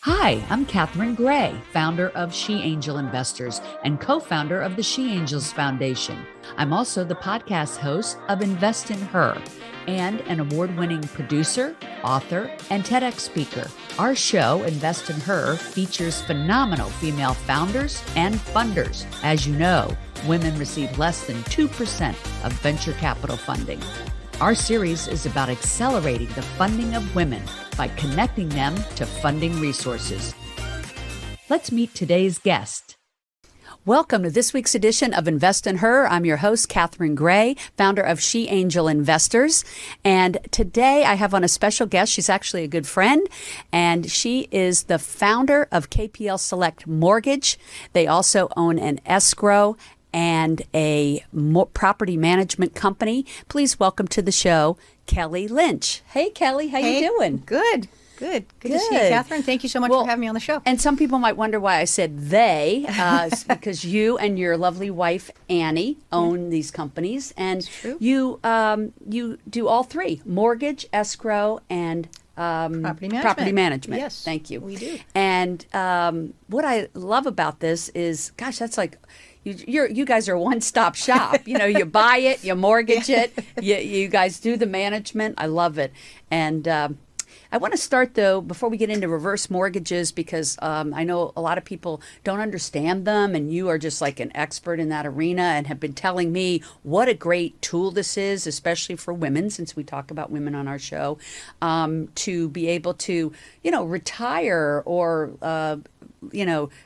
Hi, I'm Catherine Gray, founder of She Angel Investors and co-founder of the She Angels Foundation. I'm also the podcast host of Invest in Her and an award-winning producer, author, and TEDx speaker. Our show, Invest in Her, features phenomenal female founders and funders. As you know, women receive less than 2% of venture capital funding. Our series is about accelerating the funding of women by connecting them to funding resources. Let's meet today's guest. Welcome to this week's edition of Invest in Her. I'm your host, Catherine Gray, founder of She Angel Investors. And today I have on a special guest. She's actually a good friend, and she is the founder of KPL Select Mortgage. They also own an escrow and a property management company. Please welcome to the show, Kelly Lynch. Hey, Kelly, how you doing? Good to see you, Catherine. Thank you so much for having me on the show. And some people might wonder why I said they, because you and your lovely wife, Annie, own these companies. And you do all three, mortgage, escrow, and property management. Yes, thank you. We do. And what I love about this is, gosh, that's like, you guys are a one-stop shop. You know, you buy it, you mortgage it, you guys do the management. I love it. And I want to start, though, before we get into reverse mortgages, because I know a lot of people don't understand them, and you are just like an expert in that arena and have been telling me what a great tool this is, especially for women, since we talk about women on our show, to be able to, retire or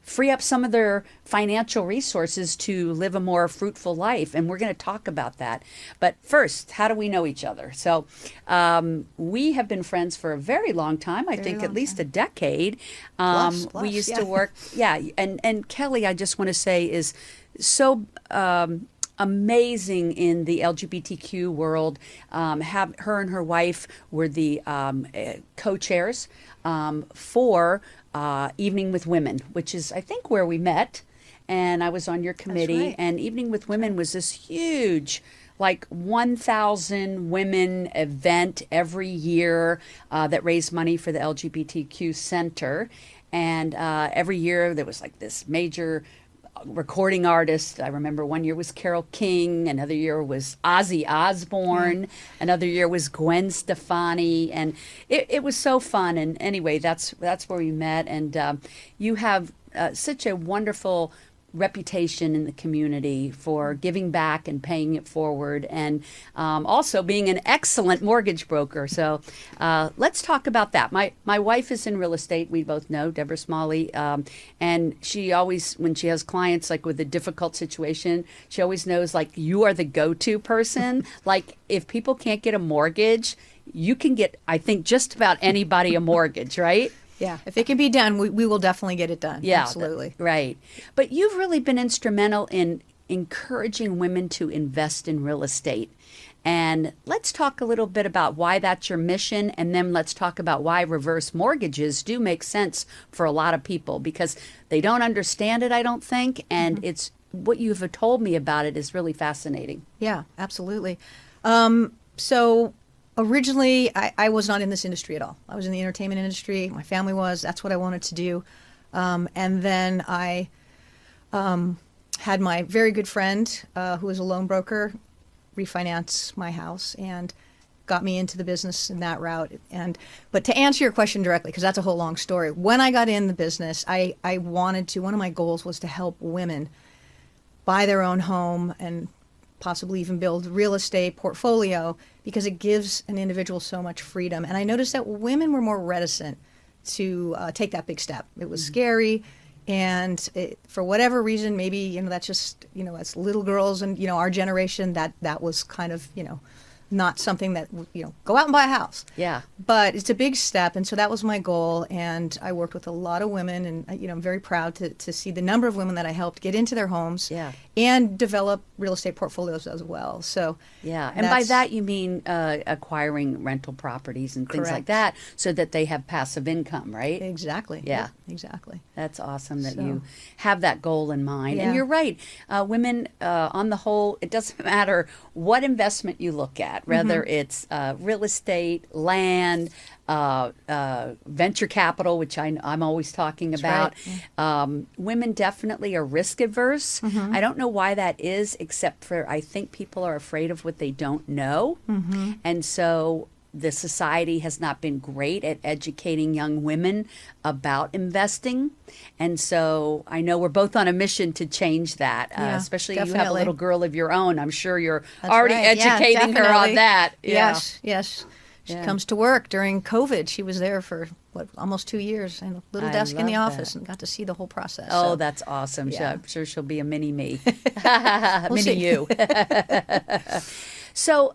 free up some of their financial resources to live a more fruitful life. And we're going to talk about that. But first, how do we know each other? So we have been friends for a very long time. I think at least a decade. Plus, we used to work. Yeah. And Kelly, I just want to say, is so amazing in the LGBTQ world. Her and her wife were the co-chairs for Evening with Women, which is, I think, where we met. And I was on your committee. That's right. And Evening with Women was this huge, like 1,000 women event every year that raised money for the LGBTQ Center. And every year there was like this major recording artist. I remember one year was Carole King, another year was Ozzy Osbourne, another year was Gwen Stefani, and it was so fun. And anyway, that's where we met. And you have such a wonderful reputation in the community for giving back and paying it forward, and also being an excellent mortgage broker. So let's talk about that. My wife is in real estate. We both know Deborah Smalley, and she always, when she has clients like with a difficult situation, she always knows, like, you are the go-to person. Like, if people can't get a mortgage, you can get, I think, just about anybody a mortgage, right? Yeah, if it can be done, we will definitely get it done. Yeah, absolutely. Right. But you've really been instrumental in encouraging women to invest in real estate. And let's talk a little bit about why that's your mission, and then let's talk about why reverse mortgages do make sense for a lot of people, because they don't understand it, I don't think, and it's what you've told me about it is really fascinating. Yeah, absolutely. So originally, I was not in this industry at all. I was in the entertainment industry. My family was. That's what I wanted to do. And then I had my very good friend, who was a loan broker, refinance my house and got me into the business in that route. But to answer your question directly, because that's a whole long story, when I got in the business, I wanted to, one of my goals was to help women buy their own home and possibly even build a real estate portfolio, because it gives an individual so much freedom. And I noticed that women were more reticent to take that big step. It was scary. And for whatever reason, maybe, that's just, as little girls and, our generation, that was kind of, not something that, go out and buy a house. Yeah. But it's a big step. And so that was my goal. And I worked with a lot of women. And, I'm very proud to see the number of women that I helped get into their homes and develop real estate portfolios as well. So, yeah. And by that, you mean acquiring rental properties and things like that, so that they have passive income, right? Exactly. Yeah. Exactly. That's awesome that you have that goal in mind. Yeah. And you're right. Women, on the whole, it doesn't matter what investment you look at. that, whether it's real estate, land, venture capital, which I'm always talking about. Right. Women definitely are risk adverse. I don't know why that is, except for I think people are afraid of what they don't know. And so the society has not been great at educating young women about investing. And so I know we're both on a mission to change that, Yeah, especially you have a definitely. little girl of your own. I'm sure you're That's already right. Yeah, educating her on definitely. that. Yeah. Yes. She Yeah. comes to work during COVID. She was there for almost 2 years, and a little I desk in the love office, that. and got to see the whole process. Oh, So, that's awesome. yeah. I'm sure she'll be a mini me. We'll Mini see. you. So,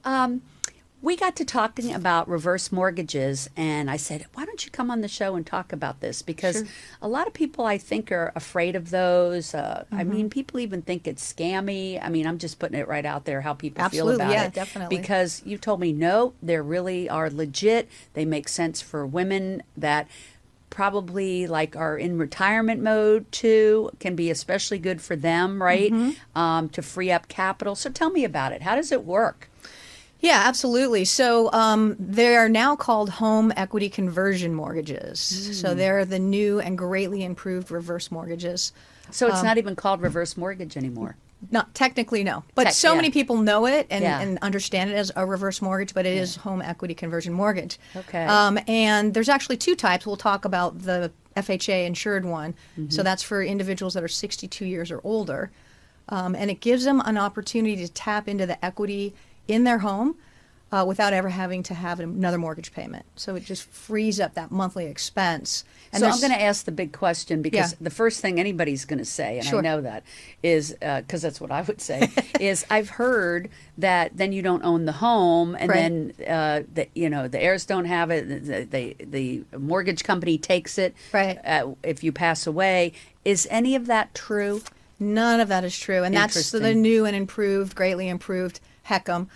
we got to talking about reverse mortgages, and I said, why don't you come on the show and talk about this? Because Sure. a lot of people, I think, are afraid of those. I mean, people even think it's scammy. I mean, I'm just putting it right out there how people feel Absolutely, about yeah, it. definitely. Because you told me, no, they really are legit. They make sense for women that probably like are in retirement mode too, can be especially good for them, right? To free up capital. So tell me about it. How does it work? Yeah, absolutely. So they are now called home equity conversion mortgages. So they're the new and greatly improved reverse mortgages. So it's not even called reverse mortgage anymore. Not technically, no. But Tech- so yeah. many people know it and, Yeah. and understand it as a reverse mortgage, but it is home equity conversion mortgage. Okay. And there's actually two types. We'll talk about the FHA insured one. So that's for individuals that are 62 years or older. And it gives them an opportunity to tap into the equity in their home without ever having to have another mortgage payment. So it just frees up that monthly expense. And So I'm there's- going to ask the big question because Yeah. the first thing anybody's going to say, and I Sure. know that, is because that's what I would say, is I've heard that then you don't own the home, and Right. then the heirs don't have it. The mortgage company takes it. Right. If you pass away, is any of that true? None of that is true. And that's the Interesting. new and improved, greatly improved HECM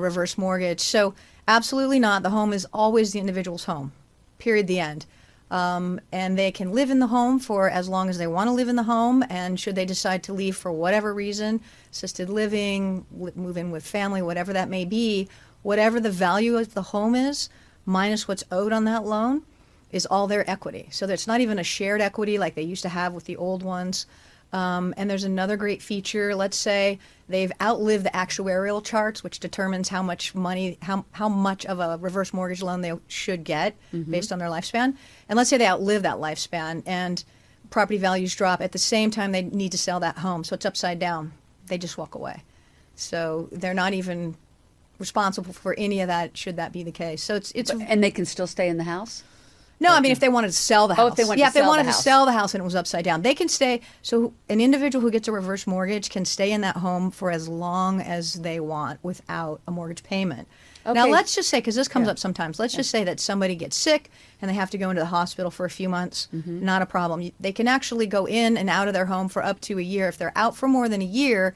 reverse mortgage. So absolutely not. The home is always the individual's home, period, the end. And they can live in the home for as long as they want to live in the home. And should they decide to leave for whatever reason, assisted living, move in with family, whatever that may be, whatever the value of the home is, minus what's owed on that loan, is all their equity. So it's not even a shared equity like they used to have with the old ones. And there's another great feature. Let's say they've outlived the actuarial charts, which determines how much money, how much of a reverse mortgage loan they should get based on their lifespan. And let's say they outlive that lifespan and property values drop. At the same time, they need to sell that home. So it's upside down. They just walk away. So they're not even responsible for any of that, should that be the case. So it's And they can still stay in the house? no, I mean if they wanted to sell the house. Oh, if they wanted yeah, to if they sell wanted the to house. sell the house and it was upside down, they can stay. So an individual who gets a reverse mortgage can stay in that home for as long as they want without a mortgage payment. Now Okay. let's just say, because this comes Yeah. up sometimes, let's just say that somebody gets sick and they have to go into the hospital for a few months. Not a problem. They can actually go in and out of their home for up to a year. If they're out for more than a year,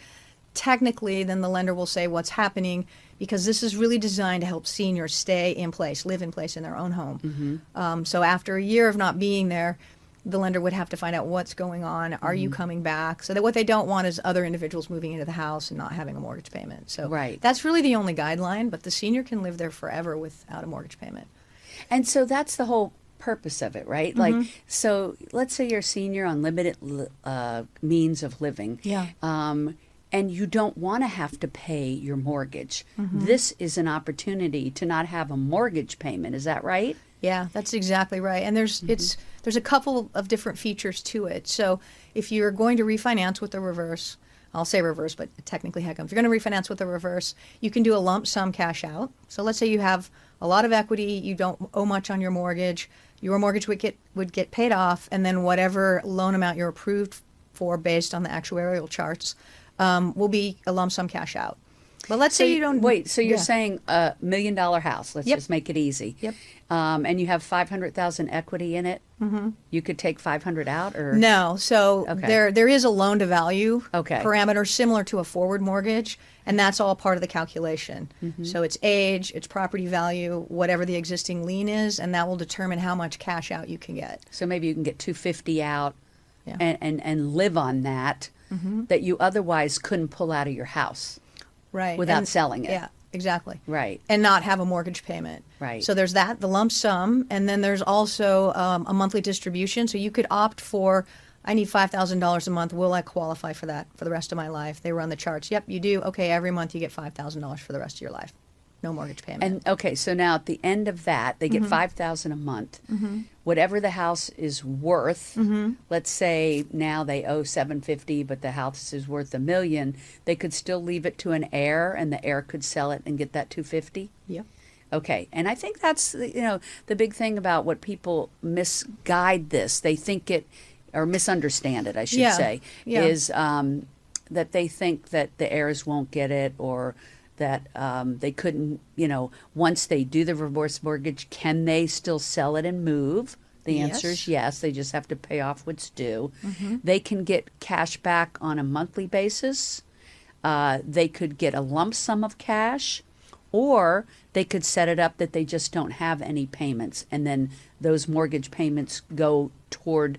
technically then the lender will say what's happening, because this is really designed to help seniors stay in place, live in place in their own home. So after a year of not being there, the lender would have to find out what's going on. Are you coming back? So that what they don't want is other individuals moving into the house and not having a mortgage payment. So Right. that's really the only guideline, but the senior can live there forever without a mortgage payment. And so that's the whole purpose of it, right? Like, so let's say you're a senior on limited means of living. Yeah. And you don't want to have to pay your mortgage. This is an opportunity to not have a mortgage payment. Is that right? Yeah, that's exactly right. And there's a couple of different features to it. So if you're going to refinance with the reverse, I'll say reverse, but technically HECM. If you're going to refinance with the reverse, you can do a lump sum cash out. So let's say you have a lot of equity, you don't owe much on your mortgage would get paid off, and then whatever loan amount you're approved for based on the actuarial charts will be a lump sum cash out. But let's say you don't wait. So you're yeah. saying $1 million house? Let's Yep. just make it easy. Yep. And you have 500,000 equity in it. You could take 500 out, or No, so Okay. there is a loan to value Okay. parameter similar to a forward mortgage, and that's all part of the calculation. So it's age, it's property value, whatever the existing lien is, and that will determine how much cash out you can get. So maybe you can get 250 out, Yeah. and live on that that you otherwise couldn't pull out of your house Right. without And- selling it. Yeah. Exactly. Right. And not have a mortgage payment. Right. So there's that, the lump sum, and then there's also a monthly distribution. So you could opt for, I need $5,000 a month. Will I qualify for that for the rest of my life? They run the charts. Yep, you do. Okay, every month you get $5,000 for the rest of your life. No mortgage payment. And okay, so now at the end of that, they get $5,000 a month. Whatever the house is worth, let's say now they owe $750, but the house is worth $1 million. They could still leave it to an heir, and the heir could sell it and get that $250. Yep. Okay, and I think that's the big thing about what people misguide this. They think it or misunderstand it, I should say, is that they think that the heirs won't get it, or that they couldn't, once they do the reverse mortgage, can they still sell it and move? The answer is yes. They just have to pay off what's due. They can get cash back on a monthly basis. They could get a lump sum of cash, or they could set it up that they just don't have any payments, and then those mortgage payments go toward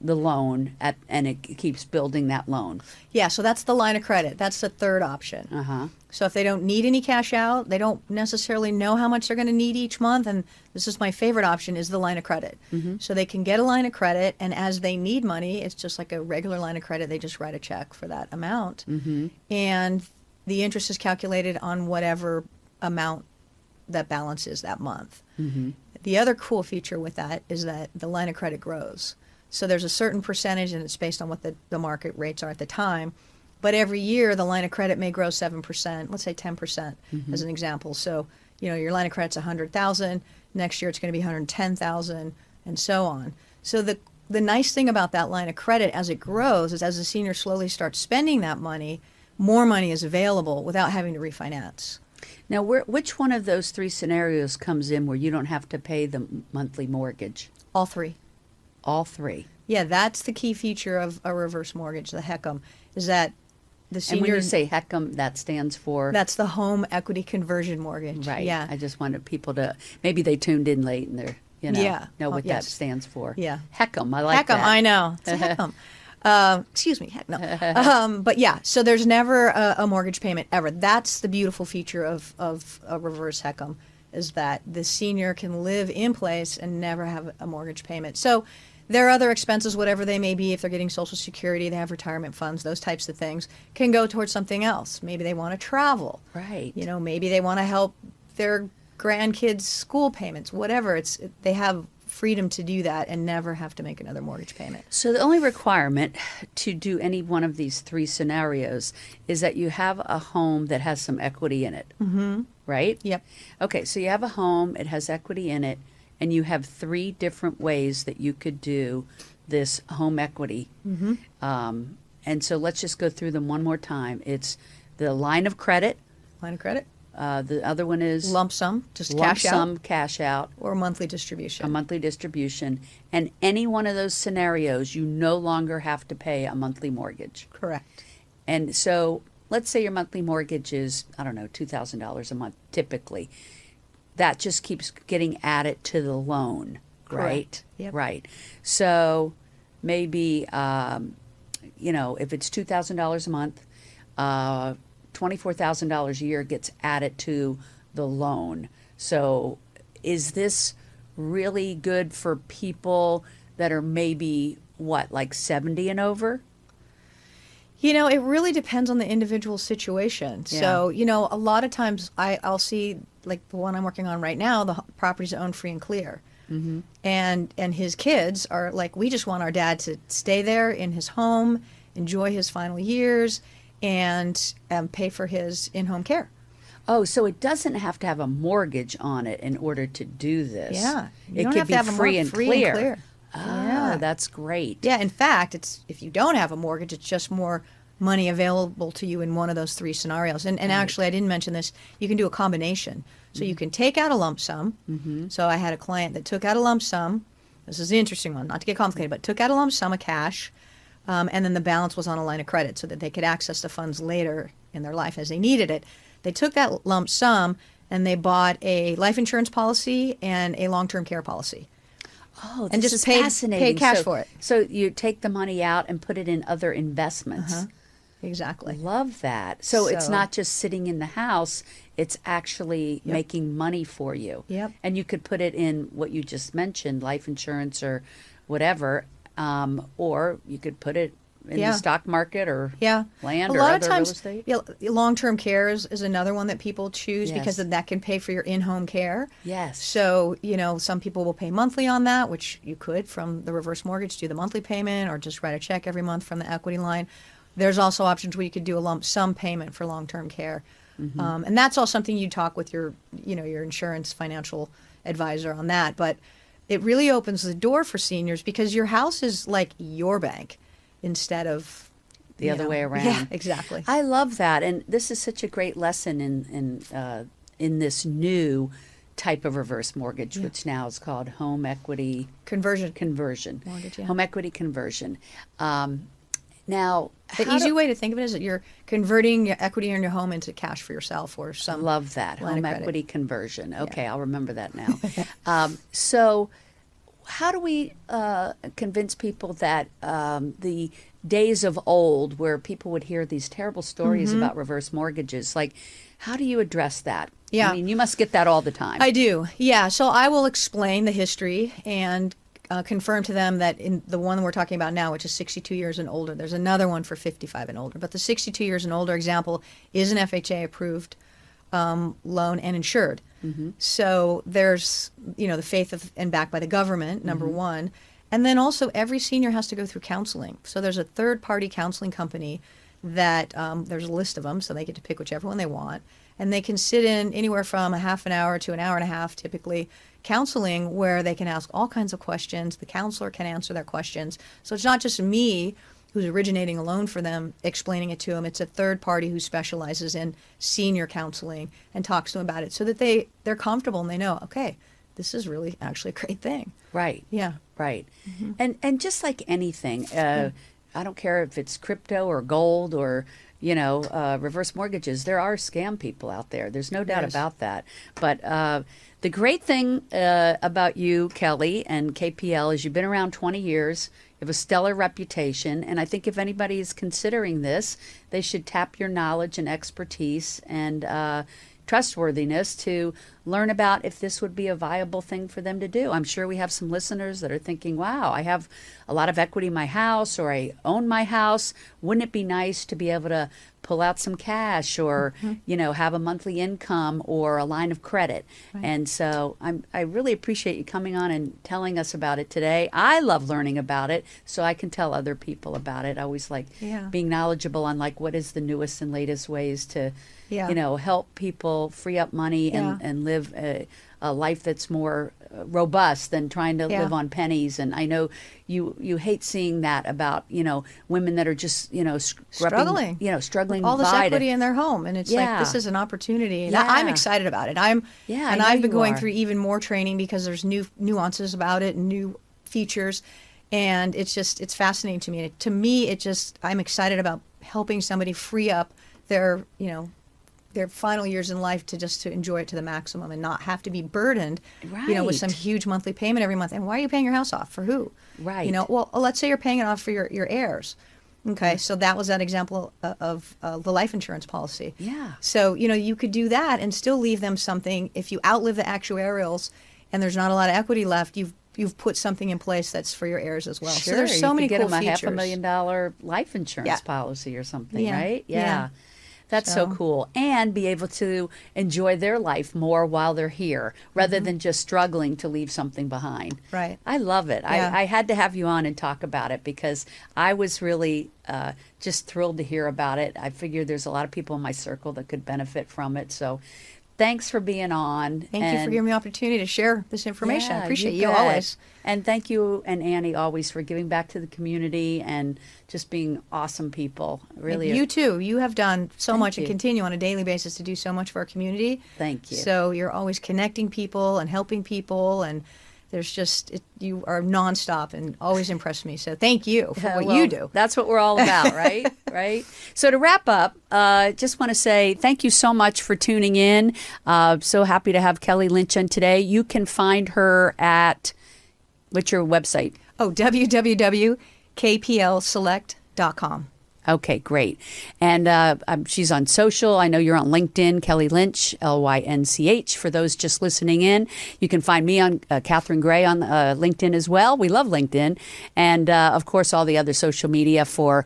the loan and it keeps building that loan. Yeah, so that's the line of credit. That's the third option. So if they don't need any cash out, they don't necessarily know how much they're going to need each month, and this is my favorite option, is the line of credit. So they can get a line of credit, and as they need money, it's just like a regular line of credit. They just write a check for that amount. And the interest is calculated on whatever amount that balance is that month. The other cool feature with that is that the line of credit grows. So there's a certain percentage, and it's based on what the market rates are at the time. But every year, the line of credit may grow 7%, let's say 10% as an example. So, your line of credit's $100,000. Next year, it's going to be $110,000, and so on. So the nice thing about that line of credit as it grows is as the senior slowly starts spending that money, more money is available without having to refinance. Now, which one of those three scenarios comes in where you don't have to pay the monthly mortgage? All three. All three. Yeah, that's the key feature of a reverse mortgage, the HECM, is that the senior... And when you say HECM, that stands for... That's the home equity conversion mortgage. Right. Yeah. I just wanted people to... Maybe they tuned in late and they're, know what that stands for. Yeah. HECM, I like HECM, that. I know. It's a HECM. Excuse me, heck no. But yeah, so there's never a mortgage payment ever. That's the beautiful feature of a reverse HECM, is that the senior can live in place and never have a mortgage payment. So their other expenses, whatever they may be, if they're getting Social Security, they have retirement funds, those types of things, can go towards something else. Maybe they want to travel. Right. Maybe they want to help their grandkids' school payments, whatever. They have freedom to do that and never have to make another mortgage payment. So the only requirement to do any one of these three scenarios is that you have a home that has some equity in it, right? Yep. Okay, so you have a home, it has equity in it, and you have three different ways that you could do this home equity. And so let's just go through them one more time. It's the line of credit. Line of credit. The other one is lump sum, just lump cash sum, out, cash out, or monthly distribution. a monthly distribution. And any one of those scenarios, you no longer have to pay a monthly mortgage. Correct. And so let's say your monthly mortgage is, I don't know, $2,000 a month typically. That just keeps getting added to the loan, right? Correct. Yep. Right. So maybe, if it's $2,000 a month, $24,000 a year gets added to the loan. So is this really good for people that are maybe, like 70 and over? It really depends on the individual situation. Yeah. So, a lot of times I'll see, like the one I'm working on right now, the property's owned free and clear. And his kids are like, we just want our dad to stay there in his home, enjoy his final years, and pay for his in-home care. Oh, so it doesn't have to have a mortgage on it in order to do this. Yeah. You It don't could have be to have a free and clear. Oh, Yeah. that's great. Yeah, in fact, if you don't have a mortgage, it's just more money available to you in one of those three scenarios. And actually, I didn't mention this, you can do a combination. So you can take out a lump sum. So I had a client that took out a lump sum. This is the interesting one, not to get complicated, but took out a lump sum of cash, and then the balance was on a line of credit so that they could access the funds later in their life as they needed it. They took that lump sum and they bought a life insurance policy and a long-term care policy. Oh, this And just is paid fascinating. cash So- for it. So you take the money out and put it in other investments. Exactly. Love that. So it's So- not just sitting in the house. it's actually making money for you. Yep. And you could put it in what you just mentioned, life insurance or whatever, or you could put it in the stock market or land or other real estate. Yeah, long-term care is another one that people choose because that can pay for your in-home care. Yes. So, some people will pay monthly on that, which you could from the reverse mortgage do the monthly payment or just write a check every month from the equity line. There's also options where you could do a lump sum payment for long-term care. And that's all something you talk with your insurance financial advisor on that. But it really opens the door for seniors because your house is like your bank instead of the other way around. Yeah, exactly. I love that, and this is such a great lesson in this new type of reverse mortgage, which now is called home equity conversion mortgage. Yeah. Home equity conversion. Now, the easy way to think of it is that you're converting your equity in your home into cash for yourself or some. Love that home equity conversion. Okay, Yeah. I'll remember that now. So, how do we convince people that the days of old, where people would hear these terrible stories about reverse mortgages, like how do you address that? Yeah, I mean, you must get that all the time. I do. Yeah, so I will explain the history and confirm to them that in the one we're talking about now, which is 62 years and older, there's another one for 55 and older. But the 62 years and older example is an FHA approved loan and insured. So there's, the faith of and backed by the government, number one. And then also every senior has to go through counseling. So there's a third party counseling company that there's a list of them, so they get to pick whichever one they want. And they can sit in anywhere from a half an hour to an hour and a half, typically, counseling where they can ask all kinds of questions. The counselor can answer their questions. So it's not just me who's originating a loan for them, explaining it to them. It's a third party who specializes in senior counseling and talks to them about it so that they're comfortable and they know, okay, this is really actually a great thing. Right. Yeah. Right. And just like anything, I don't care if it's crypto or gold or, reverse mortgages, there are scam people out there. There's no doubt about that. But the great thing about you, Kelly, and KPL is you've been around 20 years. You have a stellar reputation. And I think if anybody is considering this, they should tap your knowledge and expertise and trustworthiness to learn about if this would be a viable thing for them to do. I'm sure we have some listeners that are thinking, wow, I have a lot of equity in my house or I own my house. Wouldn't it be nice to be able to pull out some cash or, have a monthly income or a line of credit? Right. And so I really appreciate you coming on and telling us about it today. I love learning about it so I can tell other people about it. I always like being knowledgeable on what is the newest and latest ways to help people free up money and live a life that's more robust than trying to live on pennies. And I know you hate seeing that about, women that are just, struggling with all this equity in their home. And it's like, this is an opportunity. And I'm excited about it. I've been going through even more training because there's new nuances about it and new features. And it's fascinating to me. To me, I'm excited about helping somebody free up their final years in life to enjoy it to the maximum and not have to be burdened, with some huge monthly payment every month. And why are you paying your house off? For who? Right. Well, let's say you're paying it off for your heirs. Okay, so that was that example of the life insurance policy. Yeah. So, you could do that and still leave them something. If you outlive the actuarials and there's not a lot of equity left, you've put something in place that's for your heirs as well. Sure, so there's so many cool features. You features. Get them a $500,000 life insurance policy or something, right? Yeah. That's so cool. And be able to enjoy their life more while they're here rather than just struggling to leave something behind. Right. I love it. Yeah. I had to have you on and talk about it because I was really just thrilled to hear about it. I figured there's a lot of people in my circle that could benefit from it. So thanks for being on. Thank you for giving me the opportunity to share this information. I appreciate you bet. always. And thank you and Annie always for giving back to the community and just being awesome people. Really. And you too. You have done so much you. and continue on a daily basis to do so much for our community. Thank you. So you're always connecting people and helping people, and there's you are nonstop and always impress me. So thank you for what you do. That's what we're all about, right? Right. So to wrap up, just want to say thank you so much for tuning in. So happy to have Kelly Lynch on today. You can find her at, what's your website? www.kplselect.com. Okay, great. And she's on social. I know you're on LinkedIn, Kelly Lynch, Lynch, for those just listening in. You can find me on Catherine Gray on LinkedIn as well. We love LinkedIn. And of course, all the other social media for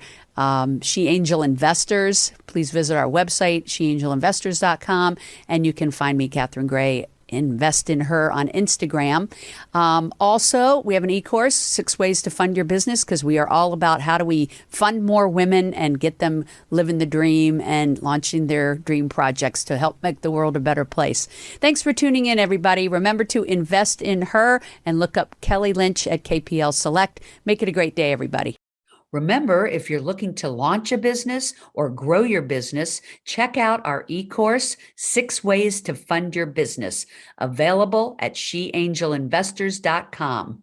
She Angel Investors. Please visit our website, sheangelinvestors.com. And you can find me, Catherine Gray, Invest in Her on Instagram. Also, we have an e-course, 6 Ways to Fund Your Business, because we are all about how do we fund more women and get them living the dream and launching their dream projects to help make the world a better place. Thanks for tuning in, everybody. Remember to invest in her and look up Kelly Lynch at KPL Select. Make it a great day, everybody. Remember, if you're looking to launch a business or grow your business, check out our e-course, 6 Ways to Fund Your Business, available at sheangelinvestors.com.